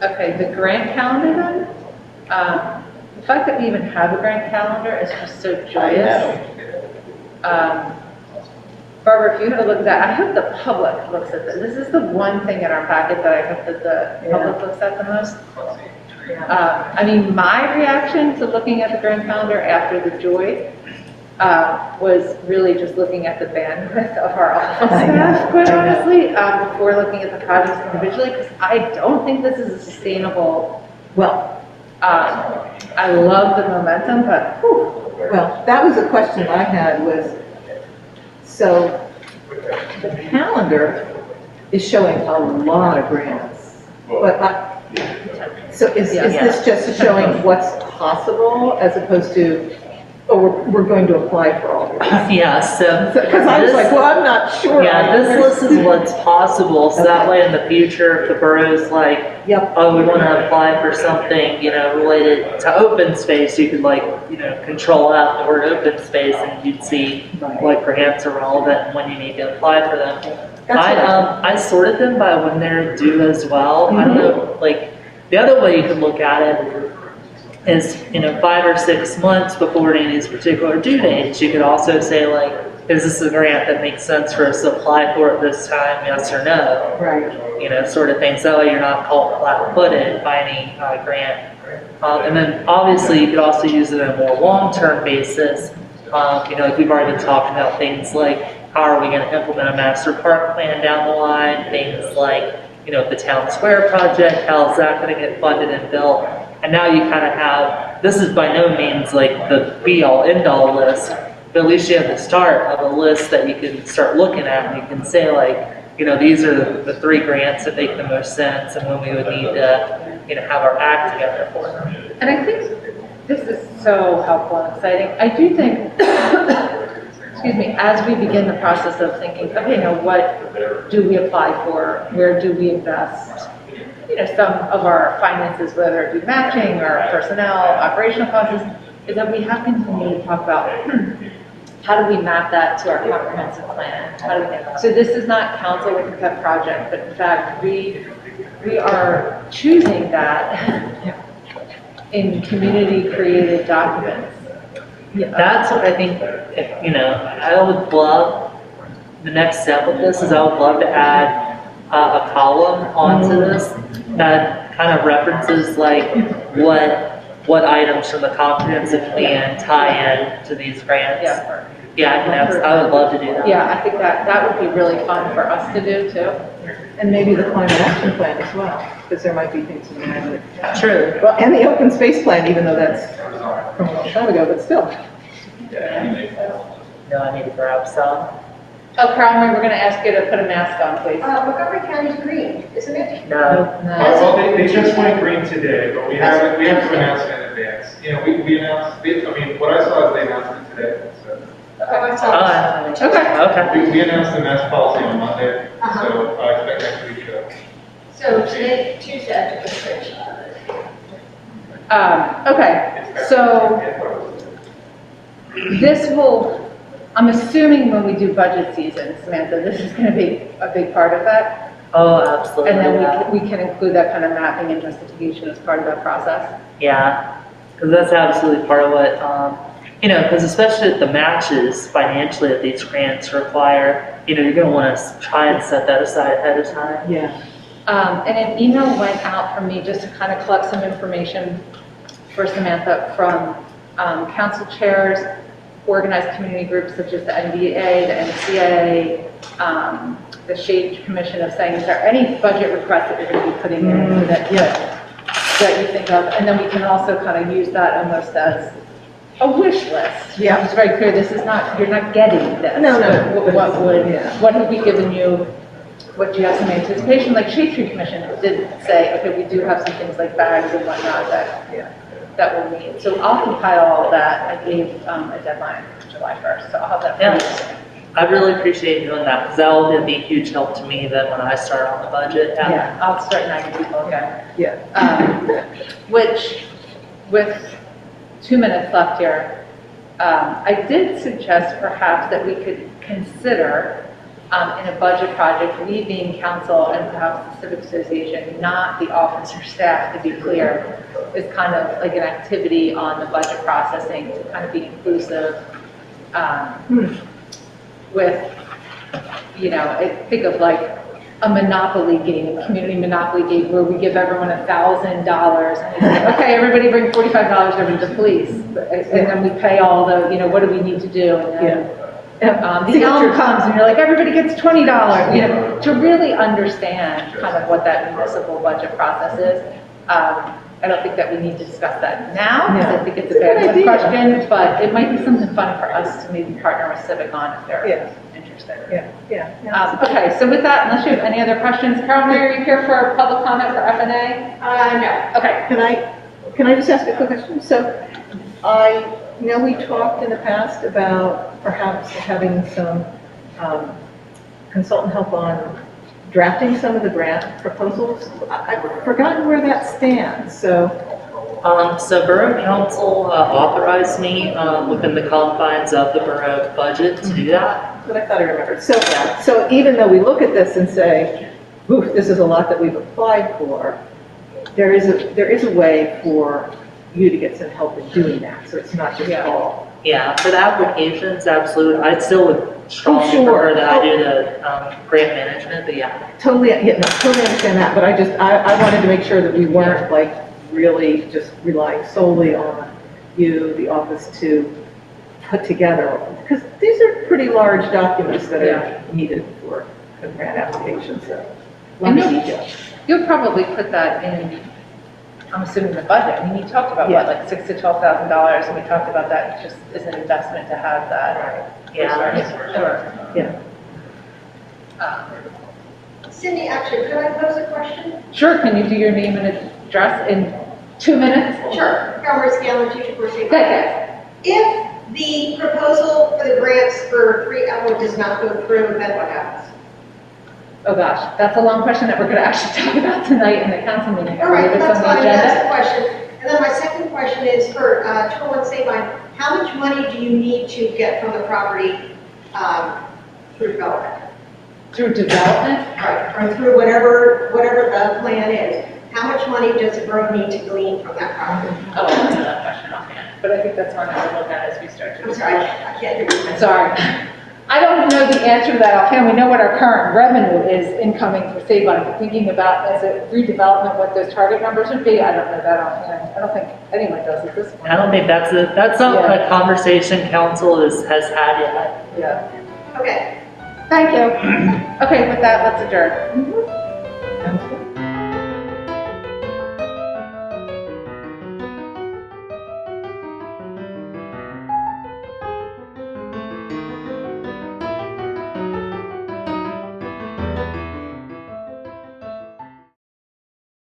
Speaker 1: Okay, the grant calendar then? The fact that we even have a grant calendar is just so joyous. Barbara, if you had a look at that, I hope the public looks at this. This is the one thing in our packet that I hope that the public looks at the most. I mean, my reaction to looking at the grant calendar after the joy was really just looking at the bandwidth of our office staff, quite honestly, before looking at the projects individually, because I don't think this is a sustainable.
Speaker 2: Well,
Speaker 1: I love the momentum, but whew.
Speaker 2: well, that was a question I had was, so the calendar is showing a lot of grants, but so is this just showing what's possible as opposed to, oh, we're going to apply for all of this?
Speaker 3: yeah, so.
Speaker 2: Because I was like, well, I'm not sure.
Speaker 3: Yeah, this list is what's possible, so that way in the future, if the borough's like,
Speaker 2: Yep.
Speaker 3: oh, we want to apply for something, related to open space, you could control out the word open space and you'd see what grants are relevant and when you need to apply for them. I sorted them by when they're due as well. I don't know, the other way you could look at it is, 5 or 6 months before any of these particular due dates, you could also say is this a grant that makes sense for us to apply for at this time, yes or no?
Speaker 2: Right.
Speaker 3: Sort of things. That way you're not caught flat-footed by any grant. And then obviously you could also use it on a more long-term basis. We've already been talking about things like how are we going to implement a master park plan down the line, things like, the town square project, how is that going to get funded and built? And now you kind of have, this is by no means the be-all, end-all list, but at least you have the start of a list that you can start looking at, and you can say these are the 3 grants that make the most sense and when we would need to, have our act together for them.
Speaker 1: And I think this is so helpful and exciting. I do think excuse me, as we begin the process of thinking, okay, now what do we apply for? Where do we invest? You know, some of our finances, whether it be matching or personnel, operational costs, is that we have continued to talk about how do we map that to our comprehensive plan? How do we, so this is not council with a pet project, but in fact, we are choosing that in community-created documents.
Speaker 3: That's what I think, you know, I would love, the next step of this is I would love to add a column onto this that kind of references like what items from the comprehensive plan tie in to these grants.
Speaker 1: Yeah,
Speaker 3: I would love to do that.
Speaker 1: Yeah, I think that would be really fun for us to do too.
Speaker 2: And maybe the climate action plan as well, because there might be things in there that.
Speaker 3: True.
Speaker 2: Well, and the open space plan, even though that's from a long time ago, but still.
Speaker 3: No, I need to grab some.
Speaker 1: Oh, Carmen, we're gonna ask you to put a mask on, please.
Speaker 4: Montgomery County's green, isn't it?
Speaker 3: No.
Speaker 5: Well, they just went green today, but we have to announce it in advance. You know, we announced, I mean, what I saw is they announced it today, so.
Speaker 1: Okay.
Speaker 5: We announced the mask policy on Monday, so I expect next week to.
Speaker 4: So today, Tuesday, I took a picture.
Speaker 1: Okay, so this will, I'm assuming when we do budget season, Samantha, this is gonna be a big part of that.
Speaker 3: Oh, absolutely.
Speaker 1: And then
Speaker 3: yeah.
Speaker 1: we can include that kind of mapping and justification as part of that process.
Speaker 3: Yeah, because that's absolutely part of what, you know, because especially at the matches financially that these grants require, you know, you're going to want to try and set that aside ahead of time.
Speaker 2: Yeah.
Speaker 1: And an email went out from me just to kind of collect some information for Samantha from council chairs, organized community groups such as the NBA, the NCA, the Shade Commission, of saying, is there any budget requests that you're going to be putting in that you think of? And then we can also kind of use that almost as a wish list.
Speaker 2: Yeah.
Speaker 1: It's very clear, this is not, you're not getting this.
Speaker 2: No.
Speaker 1: What have we given you? What do you have some anticipation? Like Shade Tree Commission did say, okay, we do have some things like bags and whatnot that we'll need. So I'll compile all of that. I gave a deadline for July 1st, so I'll have that.
Speaker 3: Yeah. I really appreciate doing that because that will be a huge help to me then when I start on the budget.
Speaker 1: Yeah, I'll start nagging people again.
Speaker 2: Yeah.
Speaker 1: Which, with 2 minutes left here, I did suggest perhaps that we could consider in a budget project, we being council and perhaps the Civic Association, not the office or staff, to be clear, is kind of like an activity on the budget processing to kind of be inclusive with, you know, think of like a Monopoly game, a community Monopoly game where we give everyone $1,000 and we say, okay, everybody bring $45 over to the police. And then we pay all the, you know, what do we need to do? And then the elm comes and you're like, everybody gets $20, you know, to really understand kind of what that municipal budget process is. I don't think that we need to discuss that now, because I think it's a bad question, but it might be something fun for us to maybe partner with Civic on if they're interested. Okay, so with that, unless you have any other questions, Carolyn, are you here for public comment for FNA?
Speaker 4: No.
Speaker 1: Okay.
Speaker 2: Can I just ask a quick question? So I know we talked in the past about perhaps having some consultant help on drafting some of the grant proposals. I've forgotten where that stands, so.
Speaker 3: So Borough Council authorized me within the confines of the borough budget to do that.
Speaker 2: But I thought I remembered. So even though we look at this and say, oof, this is a lot that we've applied for, there is a way for you to get some help in doing that, so it's not just all.
Speaker 3: Yeah, for the applications, absolutely. I still would strongly prefer that I do the grant management, but yeah.
Speaker 2: Totally understand that, but I wanted to make sure that we weren't like really just relying solely on you, the office, to put together, because these are pretty large documents that are needed for a grant application, so.
Speaker 1: You'll probably put that in, I'm assuming, the budget. I mean, you talked about what, like $6,000 to $12,000, and we talked about that just as an investment to have that.
Speaker 4: Cindy, actually, could I pose a question?
Speaker 1: Sure, can you do your name and address in 2 minutes?
Speaker 4: Sure. Carol Scanlon, teacher for safety.
Speaker 1: Good.
Speaker 4: If the proposal for the grants for 3 Elmwood does not go through, then what happens?
Speaker 1: Oh gosh, that's a long question that we're gonna actually talk about tonight in the council meeting. I
Speaker 4: All right,
Speaker 1: believe it's
Speaker 4: that's
Speaker 1: on the
Speaker 4: fine, that's
Speaker 1: agenda.
Speaker 4: the question. And then my second question is for 201 Sabine, how much money do you need to get from the property through development?
Speaker 1: Through development?
Speaker 4: Right, or through whatever the plan is. How much money does the borough need to glean from that property?
Speaker 1: Oh, I don't know that question offhand, but I think that's one that we'll look at as we start to.
Speaker 4: I'm sorry, I can't hear you.
Speaker 1: Sorry. I don't know the answer to that offhand. We know what our current revenue is incoming for Sabine, but thinking about as a redevelopment, what those target numbers would be, I don't know that offhand. I don't think anyone does at this point.
Speaker 3: I don't think that's not
Speaker 1: Yeah.
Speaker 3: a conversation council has had yet.
Speaker 1: Yeah.
Speaker 4: Okay.
Speaker 1: Thank you. Okay, with that, let's adjourn.